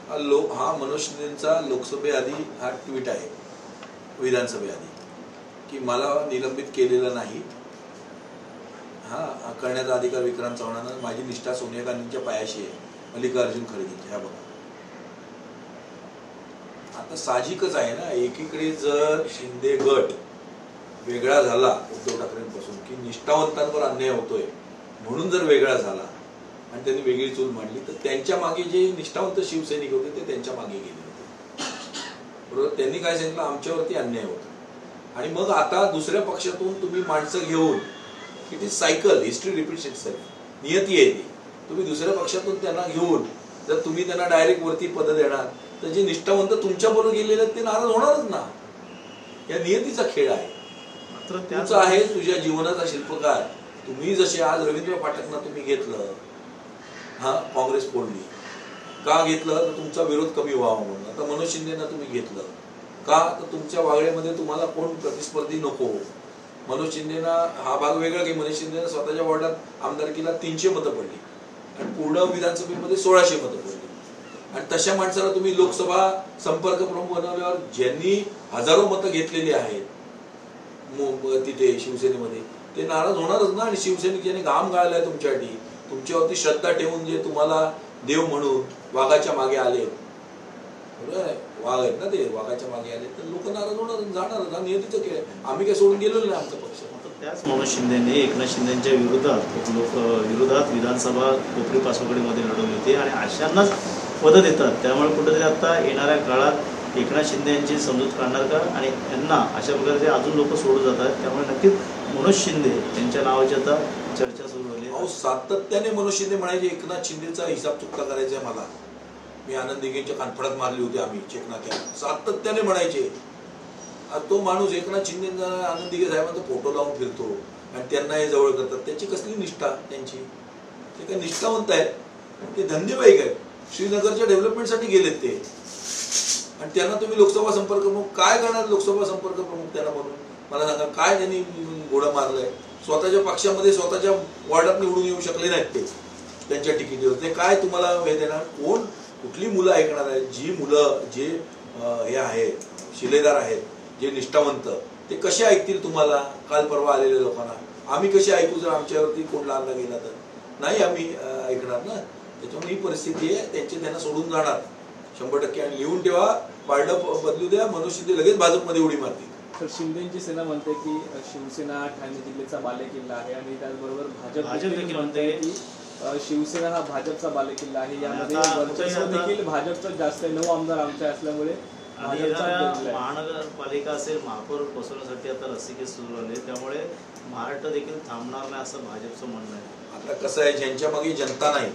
हा मनोज शिंदेचा लोकसभेआधी हा ट्विट आहे विधानसभेआधी की मला निलंबित केलेलं नाही, हा करण्याचा अधिकार विक्रांत चव्हाणांना, माझी निष्ठा सोनिया गांधींच्या पायाशी आहे, मल्लिकार्जुन खरगेंच्या. ह्या बघा, आता साहजिकच आहे ना, एकीकडे जर शिंदे गट वेगळा झाला उद्धव ठाकरेंपासून की निष्ठावंतांवर अन्याय होतोय म्हणून जर वेगळा झाला आणि त्यांनी वेगळी चूल मांडली, तर त्यांच्या मागे जे निष्ठावंत शिवसैनिक होते ते त्यांच्या मागे गेले होते, बरोबर. त्यांनी काय सांगितलं, आमच्यावरती अन्याय होतो. आणि मग आता दुसऱ्या पक्षातून तुम्ही माणसं घेऊन, it is cycle, history repeats itself, नियती आहे ती. तुम्ही दुसऱ्या पक्षातून त्यांना घेऊन जर तुम्ही त्यांना डायरेक्ट वरती पद देणार तर जे निष्ठावंत तुमच्या बरोबर गेलेले ते नाराज होणारच ना. या नियतीचा खेळ आहे. तुमचं आहे तुझ्या जीवनाचा शिल्पकार. तुम्ही जसे आज रवींद्र पाठकना तुम्ही घेतलं, हा काँग्रेस फोडली, का घेतलं तर तुमचा विरोध कमी व्हावा म्हणून. आता मनोज शिंदेना तुम्ही घेतलं का तर तुमच्या वागण्यामध्ये तुम्हाला कोण प्रतिस्पर्धी नको. मनोज शिंदेना हा भाग वेगळा की मनोज शिंदेना स्वतःच्या वॉर्डात आमदारकीला 300 मतं पडली आणि पूर्ण विधानसभेमध्ये 1600 मतं पडली. आणि तशा माणसाला तुम्ही लोकसभा संपर्क प्रमुख बनवल्यावर ज्यांनी हजारो मतं घेतलेली आहेत तिथे शिवसेनेमध्ये, ते नाराज होणारच ना. आणि शिवसैनिक ज्यांनी घाम गाळलाय तुमच्यासाठी, तुमच्यावरती श्रद्धा ठेवून जे तुम्हाला देव म्हणून वाघाच्या मागे आले, बरोबर, वाघ आहेत ना ते, वाघाच्या मागे आले, तर लोक नाराज होणार, जाणार. हा नियतीचं खेळ. आम्ही काय सोडून गेलेलो नाही आमचा पक्ष. त्याच मनोज शिंदेने एकनाथ शिंदेच्या विरोधात विधानसभा कोपरी पासोकडीमध्ये लढवली होती आणि अशांनाच पदं देतात. त्यामुळे कुठेतरी आता येणाऱ्या काळात एकनाथ शिंदे यांची समजूत काढणार का आणि यांना अशा प्रकारचे अजून लोक सोडून जातात. त्यामुळे नक्कीच मनोज शिंदे यांच्या नावाची आता चर्चा सुरू झाली. अहो, सातत्याने मनोज शिंदे म्हणायचे एकनाथ शिंदेचा हिसाब चुकता करायचा आहे मला. मी आनंद दिघेंच्या कानफडात मारली होती आम्ही चेकनाक्या, सातत्याने म्हणायचे. तो माणूस एकनाथ शिंदे आनंद दिघे साहेबांचा फोटो लावून फिरतो आणि त्यांना हे जवळ करतात. त्याची कसली निष्ठा त्यांची? ते काय निष्ठावंत आहेत? ते धंदेवाईक आहेत. श्रीनगरच्या डेव्हलपमेंटसाठी गेलेत ते, आणि त्यांना तुम्ही लोकसभा संपर्क प्रमुख काय करणार? लोकसभा संपर्क प्रमुख त्यांना म्हणून मला सांगा, काय त्यांनी घोडं मारलंय? स्वतःच्या पक्षामध्ये स्वतःच्या वॉर्डात निवडून येऊ शकले नाहीत ते त्यांच्या तिकिटीवर. ते काय तुम्हाला हे देणार? कोण कुठली मुलं ऐकणार आहेत? जी मुलं जे हे आहेत, शिलेदार आहेत, जे निष्ठावंत, ते कसे ऐकतील तुम्हाला? काल परवा आलेल्या लोकांना आम्ही कसे ऐकू जर आमच्यावरती कोण लादला गेला तर? नाही आम्ही ऐकणार ना. त्याच्यामुळे ही परिस्थिती आहे. त्यांना सोडून जाणार 100%. आणि लिहून ठेवा, पारडं बदलू द्या, मनोज शिंदे लगेच भाजपमध्ये उडी मारतील. तर शिंदेची सेना म्हणते की शिवसेना ठाणे जिल्ह्याचा बालेकिल्ला आहे आणि त्याचबरोबर भाजप देखील म्हणते की शिवसेना हा भाजपचा बालेकिल्ला आहे. यामध्ये वर्चस्व देखील भाजपचं जास्त आहे. 9 आमदार आमच्या असल्यामुळे महानगरपालिका असेल, महापौर बसवण्यासाठी आता रस्सीखेच सुरू झाले. त्यामुळे महाराष्ट्र देखील थांबणार नाही असं भाजपचं म्हणणं आहे. आता कसं आहे, ज्यांच्या मागे जनता नाही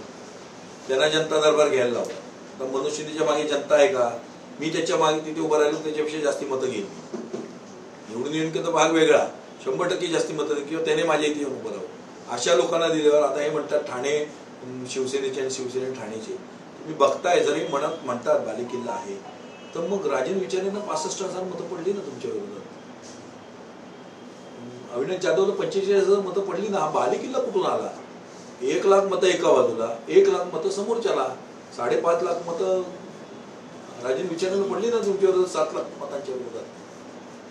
त्यांना जनता दरबार घ्यायला लावतात. तर मनोज शिंदेच्या मागे जनता आहे का? मी त्याच्या मागे तिथे उभं राहिलो त्याच्यापेक्षा जास्ती मतं घेईन. निवडून येऊन तर भाग वेगळा, 100% जास्ती मतं किंवा त्याने माझ्या इथे येऊन उभं राहू. अशा लोकांना दिल्यावर आता हे म्हणतात ठाणे शिवसेनेचे आणि शिवसेने ठाणेचे. तुम्ही बघताय, जरी म्हणतात बालेकिल्ला आहे, तर मग राजन विचारेंना 65,000 मतं पडली ना तुमच्या विरोधात. अविनाश जाधवला 45,000 मतं पडली ना. हा बालेकिल्ला कुठून आला? 1 लाख मतं एका बाजूला, 1 लाख मतं समोरच्याला, 5.5 लाख मतं राजन विचारेंना पडली ना तुमच्या विरोधात 7 लाख मतांच्या विरोधात.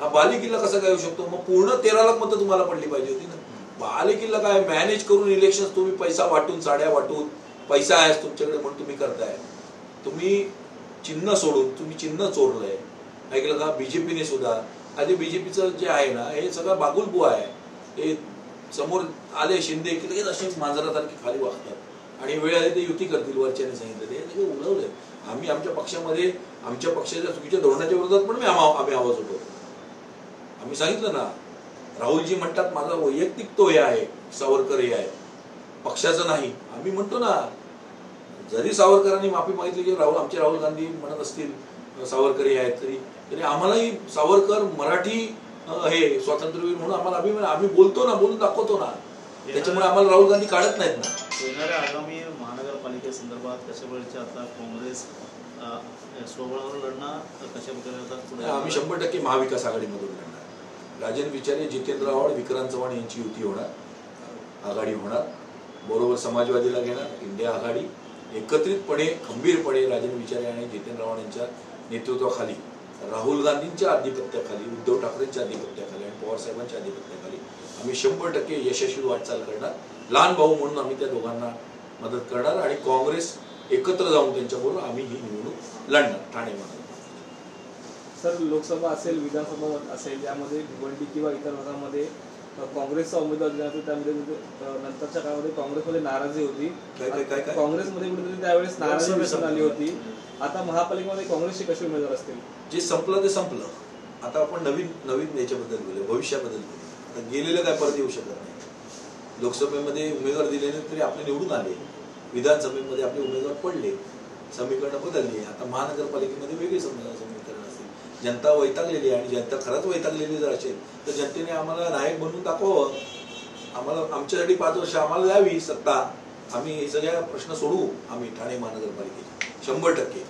हा बालेकिल्ला कसा काय होऊ शकतो? मग पूर्ण 13 लाख मतं तुम्हाला पडली पाहिजे होती ना. बालेकिल्ला काय मॅनेज करून इलेक्शन तुम्ही पैसा वाटून, साड्या वाटून, पैसा आहे तुमच्याकडे म्हणून तुम्ही करताय. तुम्ही चिन्ह सोडून तुम्ही चिन्ह चोरलंय, ऐकलं का? बीजेपीने सुद्धा आधी बीजेपीचं जे आहे ना हे सगळं बागुलबुवा आहे. हे समोर आले शिंदे की लगेच असे मांजरासारखे खाली वागतात आणि वेळ आली ते युती करतील वरच्याने सांगितलं. ते सगळं उडवलंय. आम्ही आमच्या पक्षामध्ये आमच्या पक्षाच्या चुकीच्या धोरणाच्या विरोधात पण आम्ही आवाज उठवतो. आम्ही सांगितलं ना, राहुलजी म्हणतात माझा वैयक्तिक तो हे आहे, सावरकर हे आहे, पक्षाचं नाही. आम्ही म्हणतो ना, जरी सावरकरांनी माफी मागितली की आमचे राहुल गांधी म्हणत असतील सावरकर हे आहेत, तरी आम्हालाही सावरकर मराठी हे स्वातंत्र्यवीर म्हणून आम्हाला अभिमान. आम्ही बोलतो ना, बोलून दाखवतो ना. त्याच्यामुळे आम्हाला राहुल गांधी काढत नाहीत ना. येणाऱ्या आगामी महानगरपालिकेसंदर्भात कशा प्रकारचे आता काँग्रेस स्वबळावर लढणार, कशा प्रकारे? आम्ही 100% महाविकास आघाडीमधून लढणार. राजन विचारे, जितेंद्र आव्हाड, विक्रांत चव्हाण यांची युती होणार, आघाडी होणार. बरोबर समाजवादीला घेणार, इंडिया आघाडी, एकत्रितपणे खंबीरपणे राजन विचारे आणि जितेंद्र आव्हाड यांच्या नेतृत्वाखाली, राहुल गांधींच्या आधिपत्याखाली, उद्धव ठाकरेंच्या आधिपत्याखाली आणि पवार साहेबांच्या आधिपत्याखाली आम्ही 100% यशस्वी वाटचाल करणार. लहान भाऊ म्हणून आम्ही त्या दोघांना मदत करणार आणि काँग्रेस एकत्र जाऊन त्यांच्याबरोबर आम्ही ही निवडणूक लढणार ठाणे महानगर. सर, लोकसभा असेल, विधानसभा असेल, यामध्ये भिवंडी किंवा इतर भागामध्ये काँग्रेसचा उमेदवार दिला, त्यामध्ये नंतरच्या काळामध्ये काँग्रेसमध्ये नाराजी होती. काँग्रेसमध्ये कुठेतरी त्यावेळेस नाराजी दिसून आली होती. आता महापालिकेमध्ये काँग्रेसचे कसे उमेदवार असतील? जे संपलं ते संपलं. आता आपण नवीन याच्याबद्दल बोलूया, भविष्याबद्दल बोलूया. आता गेलेलं काय परत येऊ शकत नाही. लोकसभेमध्ये उमेदवार दिले नाही तरी आपले निवडून आले, विधानसभेमध्ये आपले उमेदवार पडले, समीकरणं बदलली. आता महानगरपालिकेमध्ये वेगळी समीकरण असेल. जनता वैतागलेली आहे आणि जनता खरंच वैतागलेली जर असेल तर जनतेने आम्हाला नायक बनवून दाखवावं. आम्हाला आमच्यासाठी 5 वर्ष आम्हाला द्यावी सत्ता. आम्ही हे सगळ्या प्रश्न सोडवू. आम्ही ठाणे महानगरपालिकेचे 100%.